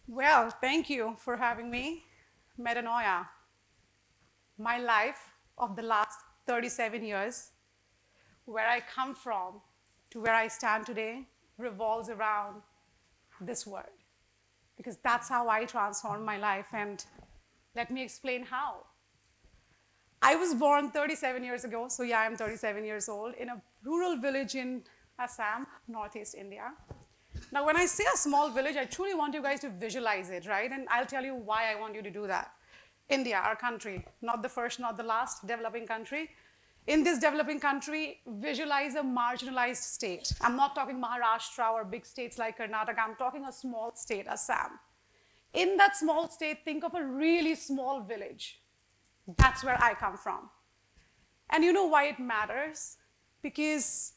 Well, thank you for having me. Metanoia. My life of the last 37 years, where I come from to where I stand today, revolves around this word. Because that's how I transformed my life. And let me explain how. I was born 37 years ago, so yeah, I'm 37 years old, in a rural village in Assam, northeast India. Now, when I say a small village, I truly want you guys to visualize it, right? And I'll tell you why I want you to do that. India, our country, not the first, not the last developing country. In this developing country, visualize a marginalized state. I'm not talking Maharashtra or big states like Karnataka, I'm talking a small state, Assam. In that small state, think of a really small village. That's where I come from. And you know why it matters? Because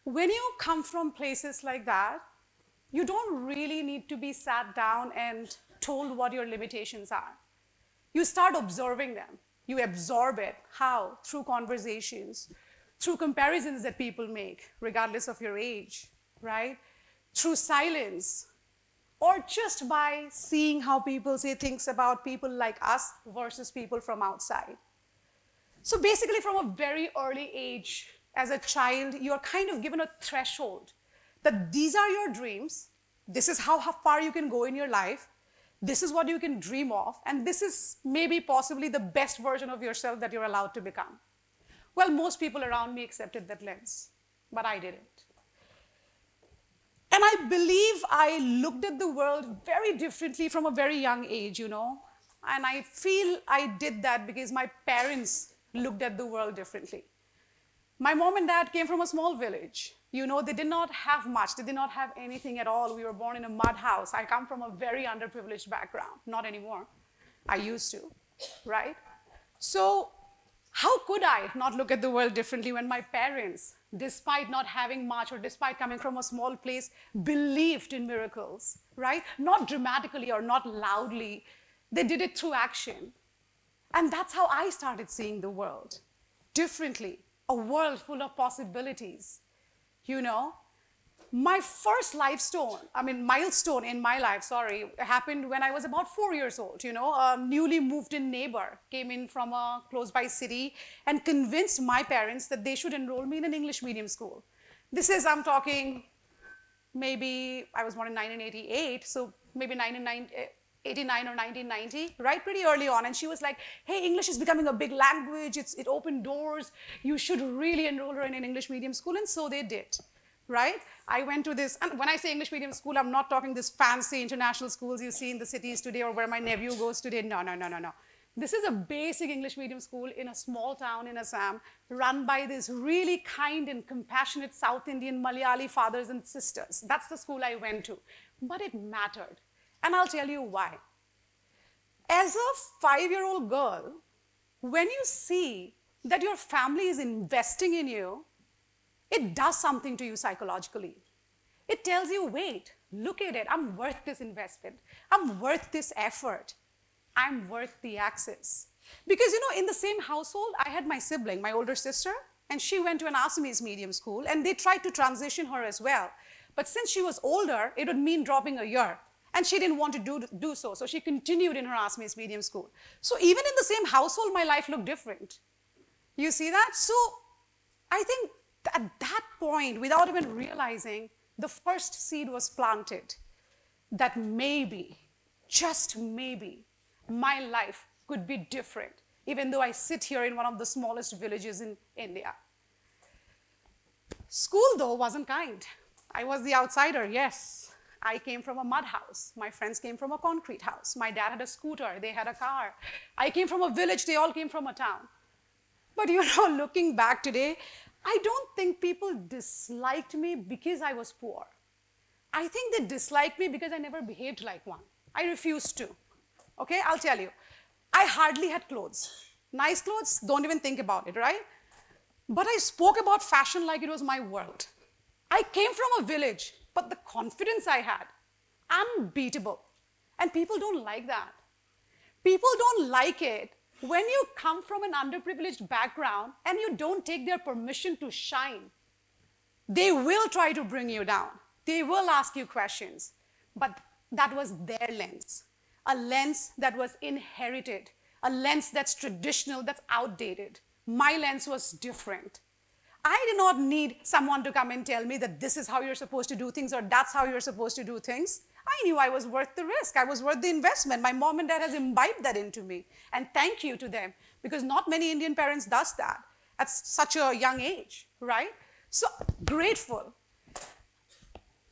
when you come from places like that, you don't really need to be sat down and told what your limitations are. You start observing them. You absorb it. How? Through conversations, through comparisons that people make, regardless of your age, right? Through silence, or just by seeing how people say things about people like us versus people from outside. So basically, from a very early age, as a child, you're kind of given a threshold that these are your dreams, this is how far you can go in your life, this is what you can dream of, and this is maybe possibly the best version of yourself that you're allowed to become. Well, most people around me accepted that lens, but I didn't. And I believe I looked at the world very differently from a very young age, you know. And I feel I did that because my parents looked at the world differently. My mom and dad came from a small village. You know, they did not have much. They did not have anything at all. We were born in a mud house. I come from a very underprivileged background. Not anymore. I used to, right? So how could I not look at the world differently when my parents, despite not having much or despite coming from a small place, believed in miracles, right? Not dramatically or not loudly. They did it through action. And that's how I started seeing the world differently, a world full of possibilities. You know, my first milestone in my life, happened when I was about 4 years old. You know, a newly moved in neighbor came in from a close by city and convinced my parents that they should enroll me in an English medium school. I'm talking, maybe I was born in 1988, so maybe 1989 or 1990, right? Pretty early on. And she was like, hey, English is becoming a big language. It opened doors. You should really enroll her in an English medium school. And so they did, right? I went to this, and when I say English medium school, I'm not talking this fancy international schools you see in the cities today or where my nephew goes today. No, no, no, no, no. This is a basic English medium school in a small town in Assam, run by these really kind and compassionate South Indian Malayali fathers and sisters. That's the school I went to. But it mattered. And I'll tell you why. As a 5-year-old girl, when you see that your family is investing in you, it does something to you psychologically. It tells you, wait, look at it. I'm worth this investment. I'm worth this effort. I'm worth the access. Because, you know, in the same household, I had my sibling, my older sister, and she went to an Assamese medium school, and they tried to transition her as well. But since she was older, it would mean dropping a year. And she didn't want to do so, so she continued in her Assamese medium school. So even in the same household, my life looked different. You see that? So I think at that point, without even realizing, the first seed was planted that maybe, just maybe, my life could be different, even though I sit here in one of the smallest villages in India. School, though, wasn't kind. I was the outsider, yes. I came from a mud house. My friends came from a concrete house. My dad had a scooter. They had a car. I came from a village. They all came from a town. But you know, looking back today, I don't think people disliked me because I was poor. I think they disliked me because I never behaved like one. I refused to. Okay, I'll tell you. I hardly had clothes. Nice clothes, don't even think about it, right? But I spoke about fashion like it was my world. I came from a village, but the confidence I had, unbeatable. And people don't like that. People don't like it when you come from an underprivileged background and you don't take their permission to shine. They will try to bring you down. They will ask you questions. But That was their lens, a lens that was inherited, a lens that's traditional, that's outdated. My lens was different. I did not need someone to come and tell me that this is how you're supposed to do things or that's how you're supposed to do things. I knew I was worth the risk. I was worth the investment. My mom and dad has imbibed that into me. And thank you to them, because not many Indian parents does that at such a young age, right? So grateful.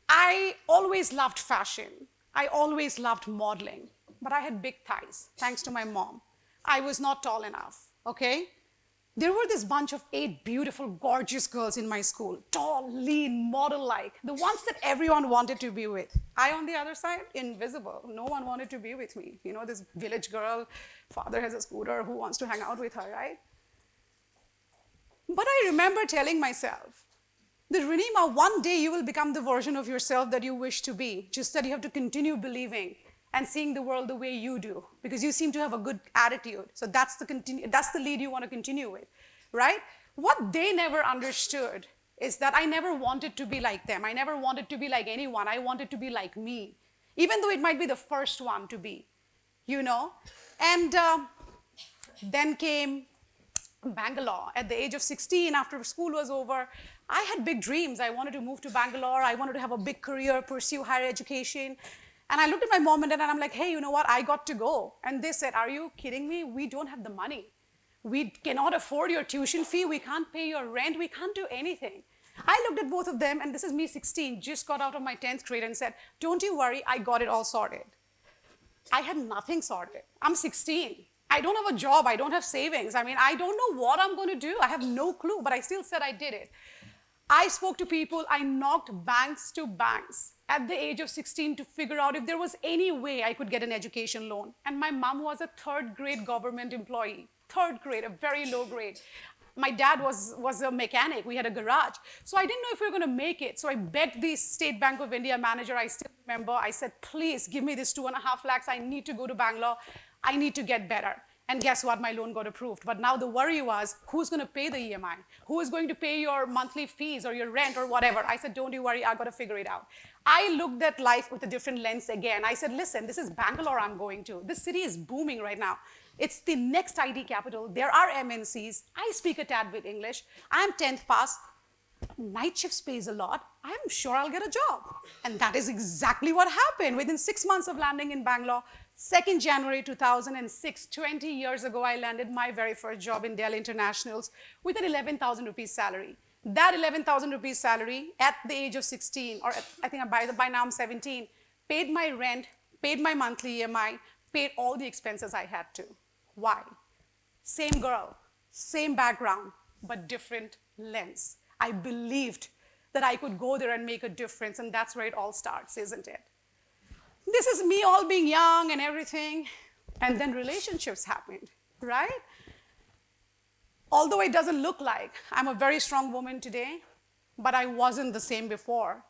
I always loved fashion. I always loved modeling, but I had big thighs, thanks to my mom. I was not tall enough, okay? There were this bunch of 8 beautiful, gorgeous girls in my school, tall, lean, model-like, the ones that everyone wanted to be with. I, on the other side, invisible. No one wanted to be with me. You know, this village girl, father has a scooter, who wants to hang out with her, right? But I remember telling myself that, Rinima, one day you will become the version of yourself that you wish to be, just that you have to continue believing and seeing the world the way you do, because you seem to have a good attitude. So that's the lead you want to continue with, right? What they never understood is that I never wanted to be like them. I never wanted to be like anyone. I wanted to be like me, even though it might be the first one to be, you know? And then came Bangalore at the age of 16, after school was over. I had big dreams. I wanted to move to Bangalore. I wanted to have a big career, pursue higher education. And I looked at my mom and dad and I'm like, hey, you know what? I got to go. And they said, are you kidding me? We don't have the money. We cannot afford your tuition fee. We can't pay your rent. We can't do anything. I looked at both of them, and this is me, 16, just got out of my 10th grade, and said, don't you worry, I got it all sorted. I had nothing sorted. I'm 16. I don't have a job. I don't have savings. I mean, I don't know what I'm going to do. I have no clue, but I still said I did it. I spoke to people. I knocked banks to banks at the age of 16 to figure out if there was any way I could get an education loan. And my mom was a 3rd grade government employee, 3rd grade, a very low grade. My dad was a mechanic. We had a garage. So I didn't know if we were going to make it. So I begged the State Bank of India manager. I still remember. I said, please give me this 2.5 lakhs. I need to go to Bangalore. I need to get better. And guess what? My loan got approved. But now the worry was, who's going to pay the EMI? Who is going to pay your monthly fees or your rent or whatever? I said, don't you worry, I got to figure it out. I looked at life with a different lens again. I said, listen, this is Bangalore I'm going to. This city is booming right now. It's the next IT capital. There are MNCs. I speak a tad bit English. I'm 10th pass. Night shifts pays a lot. I'm sure I'll get a job. And that is exactly what happened. Within 6 months of landing in Bangalore, 2nd January 2006, 20 years ago, I landed my very first job in Delhi Internationals with an 11,000 rupees salary. That 11,000 rupees salary at the age of 16, or I think by now I'm 17, paid my rent, paid my monthly EMI, paid all the expenses I had to. Why? Same girl, same background, but different lens. I believed that I could go there and make a difference, and that's where it all starts, isn't it? This is me all being young and everything, and then relationships happened, right? Although it doesn't look like I'm a very strong woman today, but I wasn't the same before.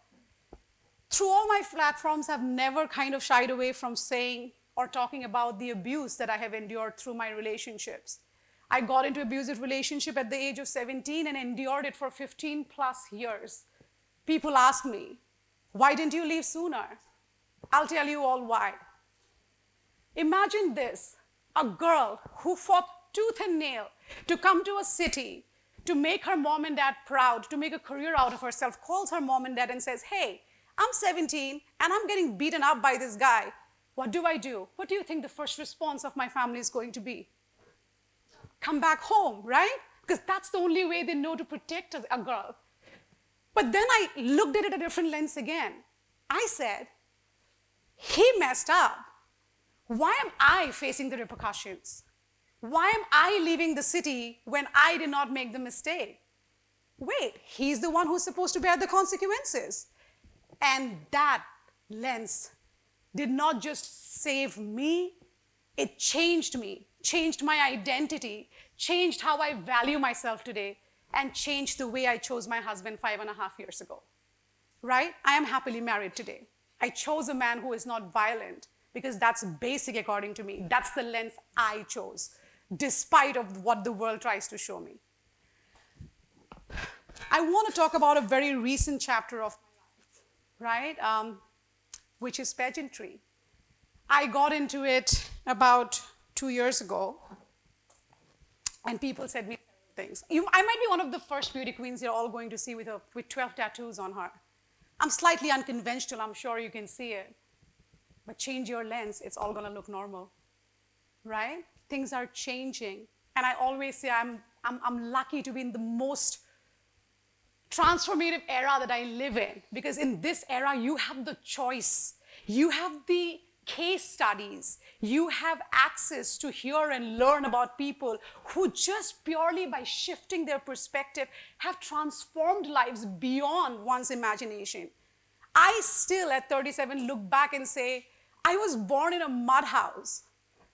Through all my platforms, I've never kind of shied away from saying or talking about the abuse that I have endured through my relationships. I got into an abusive relationship at the age of 17 and endured it for 15 plus years. People ask me, why didn't you leave sooner? I'll tell you all why. Imagine this, a girl who fought tooth and nail to come to a city, to make her mom and dad proud, to make a career out of herself, calls her mom and dad and says, hey, I'm 17 and I'm getting beaten up by this guy. What do I do? What do you think the first response of my family is going to be? Come back home, right? Because that's the only way they know to protect a girl. But then I looked at it a different lens again. I said, he messed up. Why am I facing the repercussions? Why am I leaving the city when I did not make the mistake? Wait, he's the one who's supposed to bear the consequences. And that lens did not just save me, it changed me, changed my identity, changed how I value myself today, and changed the way I chose my husband 5.5 years ago, right? I am happily married today. I chose a man who is not violent because that's basic according to me. That's the lens I chose, despite of what the world tries to show me. I want to talk about a very recent chapter of my life, right? which is pageantry. I got into it about 2 years ago, and people said me things. I might be one of the first beauty queens you're all going to see with 12 tattoos on her. I'm slightly unconventional, I'm sure you can see it. But change your lens, it's all gonna look normal, right? Things are changing. And I always say I'm lucky to be in the most transformative era that I live in, because in this era, you have the choice. You have the case studies. You have access to hear and learn about people who just purely by shifting their perspective have transformed lives beyond one's imagination. I still, at 37, look back and say, I was born in a mud house.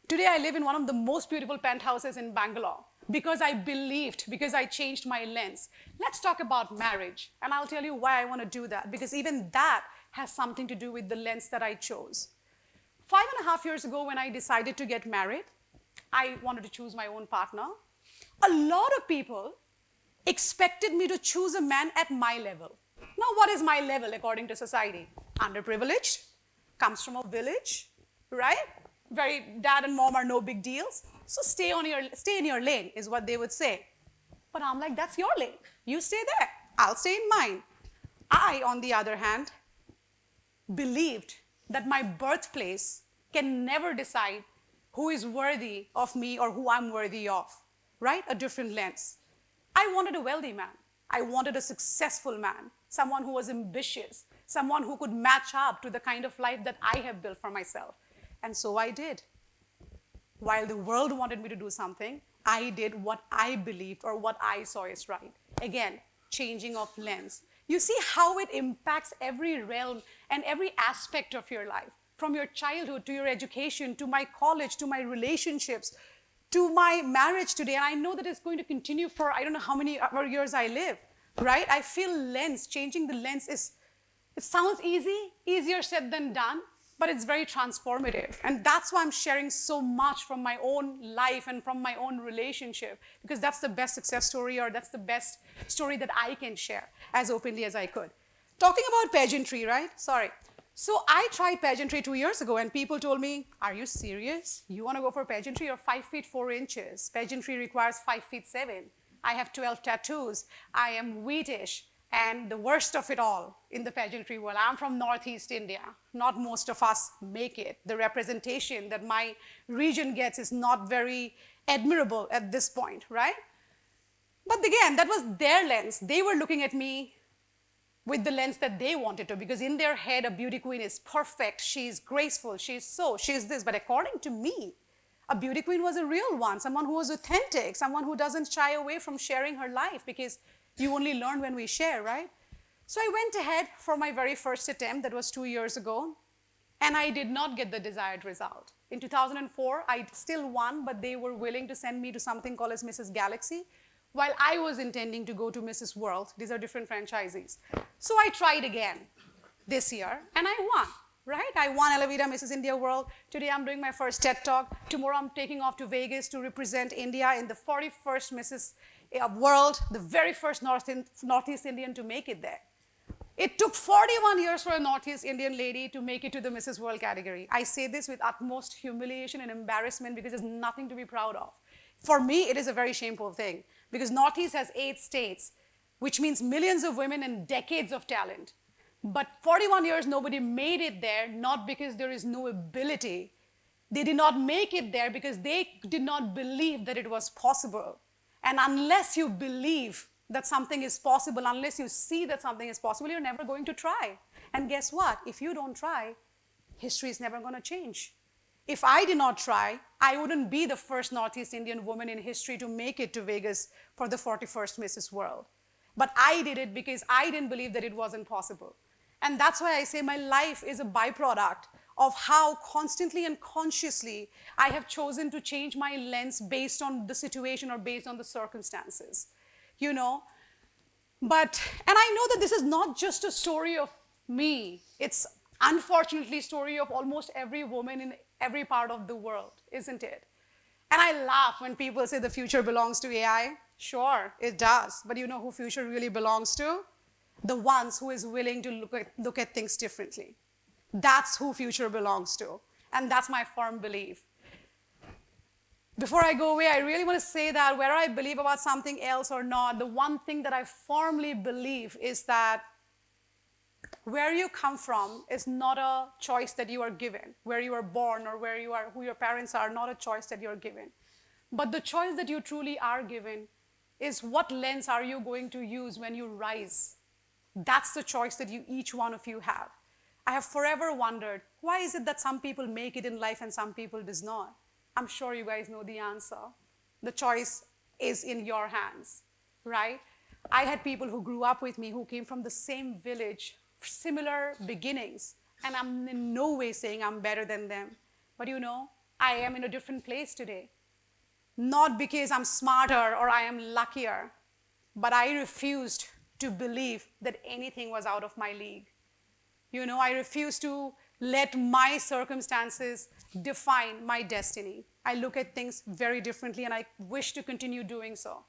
Today, I live in one of the most beautiful penthouses in Bangalore because I believed, because I changed my lens. Let's talk about marriage, and I'll tell you why I want to do that, because even that has something to do with the lens that I chose. 5.5 years ago, when I decided to get married, I wanted to choose my own partner. A lot of people expected me to choose a man at my level. Now, what is my level according to society? Underprivileged, comes from a village, right? Dad and mom are no big deals. So stay in your lane is what they would say. But I'm like, that's your lane. You stay there. I'll stay in mine. I, on the other hand, believed that my birthplace can never decide who is worthy of me or who I'm worthy of, right? A different lens. I wanted a wealthy man. I wanted a successful man, someone who was ambitious, someone who could match up to the kind of life that I have built for myself. And so I did. While the world wanted me to do something, I did what I believed or what I saw is right. Again, changing of lens. You see how it impacts every realm and every aspect of your life, from your childhood to your education, to my college, to my relationships, to my marriage today. And I know that it's going to continue for I don't know how many other years I live, right? I feel changing the lens it sounds easy, easier said than done, but it's very transformative. And that's why I'm sharing so much from my own life and from my own relationship, because that's the best success story, or that's the best story that I can share as openly as I could. Talking about pageantry, right? Sorry. So I tried pageantry 2 years ago, and people told me, are you serious? You want to go for pageantry? You're 5 feet 4 inches. Pageantry requires 5 feet 7. I have 12 tattoos. I am wheatish. And the worst of it all in the pageantry world, I'm from Northeast India. Not most of us make it. The representation that my region gets is not very admirable at this point, right? But again, that was their lens. They were looking at me with the lens that they wanted to, because in their head, a beauty queen is perfect, she's graceful, she's this. But according to me, a beauty queen was a real one, someone who was authentic, someone who doesn't shy away from sharing her life, because you only learn when we share, right? So I went ahead for my very first attempt, that was 2 years ago, and I did not get the desired result. In 2004, I still won, but they were willing to send me to something called as Mrs. Galaxy, while I was intending to go to Mrs. World. These are different franchisees. So I tried again this year, and I won, right? I won Elavida Mrs. India World. Today I'm doing my first TED Talk. Tomorrow I'm taking off to Vegas to represent India in the 41st Mrs. World, the very first Northeast Indian to make it there. It took 41 years for a Northeast Indian lady to make it to the Mrs. World category. I say this with utmost humiliation and embarrassment, because there's nothing to be proud of. For me, it is a very shameful thing, because Northeast has 8 states, which means millions of women and decades of talent. But 41 years, nobody made it there, not because there is no ability. They did not make it there because they did not believe that it was possible. And unless you believe that something is possible, unless you see that something is possible, you're never going to try. And guess what? If you don't try, history is never going to change. If I did not try, I wouldn't be the first Northeast Indian woman in history to make it to Vegas for the 41st Mrs. World. But I did it because I didn't believe that it wasn't possible. And that's why I say my life is a byproduct of how constantly and consciously I have chosen to change my lens based on the situation or based on the circumstances, you know? And I know that this is not just a story of me. It's unfortunately a story of almost every woman in every part of the world, isn't it? And I laugh when people say the future belongs to AI. Sure, it does. But you know who future really belongs to? The ones who is willing to look at things differently. That's who future belongs to. And that's my firm belief. Before I go away, I really want to say that whether I believe about something else or not, the one thing that I firmly believe is that where you come from is not a choice that you are given. Where you are born or where you are, who your parents are, not a choice that you're given. But the choice that you truly are given is what lens are you going to use when you rise. That's the choice that each one of you have. I have forever wondered, why is it that some people make it in life and some people does not? I'm sure you guys know the answer. The choice is in your hands, right? I had people who grew up with me who came from the same village, similar beginnings, and I'm in no way saying I'm better than them. But you know, I am in a different place today. Not because I'm smarter or I am luckier, but I refused to believe that anything was out of my league. You know, I refuse to let my circumstances define my destiny. I look at things very differently and I wish to continue doing so.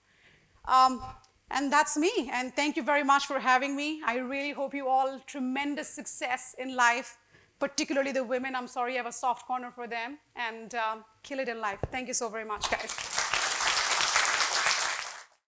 And that's me. And thank you very much for having me. I really hope you all tremendous success in life, particularly the women. I'm sorry, I have a soft corner for them, and kill it in life. Thank you so very much, guys.